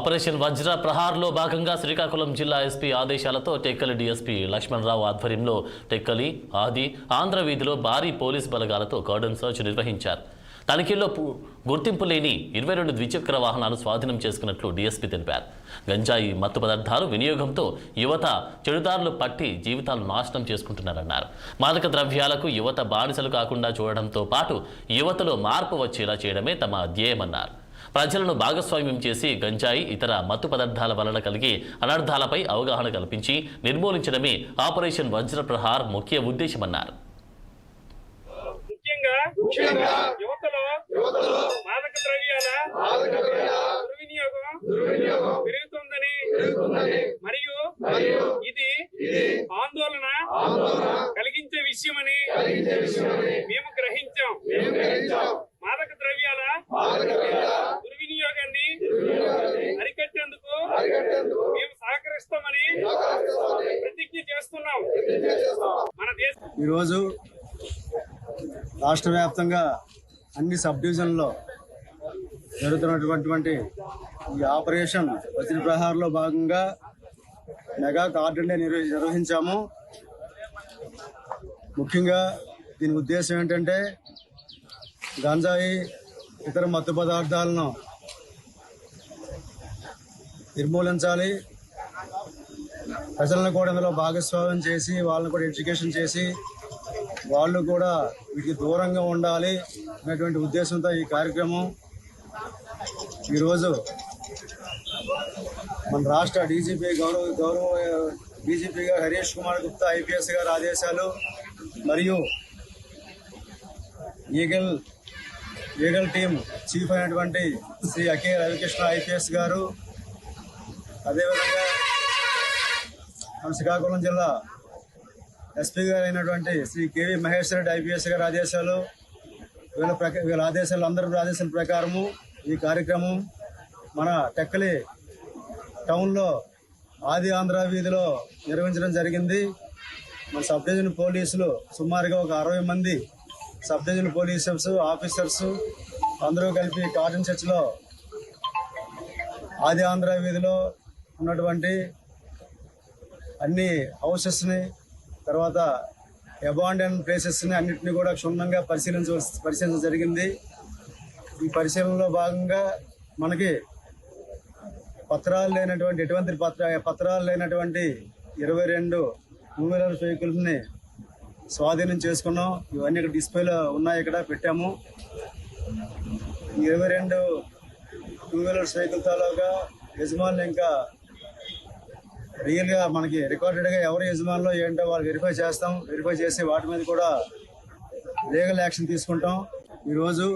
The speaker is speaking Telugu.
ఆపరేషన్ వజ్ర ప్రహార్లో భాగంగా శ్రీకాకుళం జిల్లా ఎస్పీ ఆదేశాలతో టెక్కలి డీఎస్పీ లక్ష్మణరావు ఆధ్వర్యంలో టెక్కలి ఆది ఆంధ్ర వీధిలో భారీ పోలీస్ బలగాలతో కార్డన్ సర్చ్ నిర్వహించారు. తనిఖీల్లో గుర్తింపు లేని 22 ద్విచక్ర వాహనాలు స్వాధీనం చేసుకున్నట్లు డీఎస్పీ తెలిపారు. గంజాయి మత్తు పదార్థాలు వినియోగంతో యువత చెడుదారులు పట్టి జీవితాలు నాశనం చేసుకుంటున్నారన్నారు. మాదక ద్రవ్యాలకు యువత బానిసలు కాకుండా చూడడంతో పాటు యువతలో మార్పు వచ్చేలా చేయడమే తమ ధ్యేయమన్నారు. ప్రజలను భాగస్వామ్యం చేసి గంజాయి ఇతర మత్తు పదార్థాల వలన కలిగే అనర్థాలపై అవగాహన కల్పించి నిర్మూలించడమే ఆపరేషన్ వజ్ర ప్రహార్ ముఖ్య ఉద్దేశమన్నారు. ముఖ్యంగా యువతలో మాదక ద్రవ్యాల దుర్వినియోగం పెరుగుతుందని మరియు ఇది ఆందోళన కలిగించే విషయమని మేము గ్రహించాం. మాదక ద్రవ్యాల దుర్వినియోగాన్ని అరికట్టేందుకు మేము సహకరిస్తామని ప్రతిజ్ఞ చేస్తున్నాం. మన దేశం ఈరోజు రాష్ట్ర వ్యాప్తంగా అన్ని సబ్ డివిజన్లో జరుగుతున్నటువంటి ఈ ఆపరేషన్ వజ్ర ప్రహార్లో భాగంగా మెగా కార్డన్ డే నిర్వహించాము. ముఖ్యంగా దీని ఉద్దేశం ఏంటంటే గంజాయి ఇతర మత్తు పదార్థాలను నిర్మూలించాలి. ప్రజలను కూడా ఇందులో భాగస్వామ్యం చేసి వాళ్ళని కూడా ఎడ్యుకేషన్ చేసి వాళ్ళు కూడా వీటికి దూరంగా ఉండాలి అనేటువంటి ఉద్దేశంతో ఈ కార్యక్రమం. ఈరోజు మన రాష్ట్ర డీజీపీ గౌరవ డీజీపీ గారు హరీష్ కుమార్ గుప్తా ఐపీఎస్ గారు ఆదేశాలు మరియు ఈగల్ టీం చీఫ్ అయినటువంటి శ్రీ అకే రవికృష్ణ ఐపీఎస్ గారు, అదేవిధంగా మన శ్రీకాకుళం జిల్లా ఎస్పీ గారు అయినటువంటి శ్రీ కేవీ మహేశ్వర రెడ్డి ఐపీఎస్ గారి ఆదేశాలు, వీళ్ళ ఆదేశాలు అందరి ఆదేశాల ప్రకారము ఈ కార్యక్రమం మన టెక్కలి టౌన్లో ఆది ఆంధ్ర వీధిలో నిర్వహించడం జరిగింది. మన సబ్ డివిజన్ పోలీసులు సుమారుగా ఒక 60 మంది సబ్ డివిజన్ పోలీసర్స్ ఆఫీసర్స్ అందరూ కలిపి కార్డన్ సెర్చ్లో ఆది ఆంధ్ర వీధిలో ఉన్నటువంటి అన్ని హౌసెస్ని తర్వాత అబాండన్ ప్లేసెస్ని అన్నింటినీ కూడా క్షుణ్ణంగా పరిశీలించడం జరిగింది. ఈ పరిశీలనలో భాగంగా మనకి ఎటువంటి పత్రాలు లేనటువంటి 22 టూ-వీలర్ వెహికల్స్ని స్వాధీనం చేసుకున్నాం. ఇవన్నీ ఇక్కడ డిస్ప్లేలో ఉన్నాయి, ఇక్కడ పెట్టాము. 22 టూ-వీలర్స్ వెహికల్ తాలూగా యజమానులు ఇంకా రియల్గా మనకి రికార్డెడ్గా ఎవరి యజమానులో ఏంటో వాళ్ళు వెరిఫై చేస్తాం. వెరిఫై చేసి వాటి మీద కూడా లీగల్ యాక్షన్ తీసుకుంటాం. ఈరోజు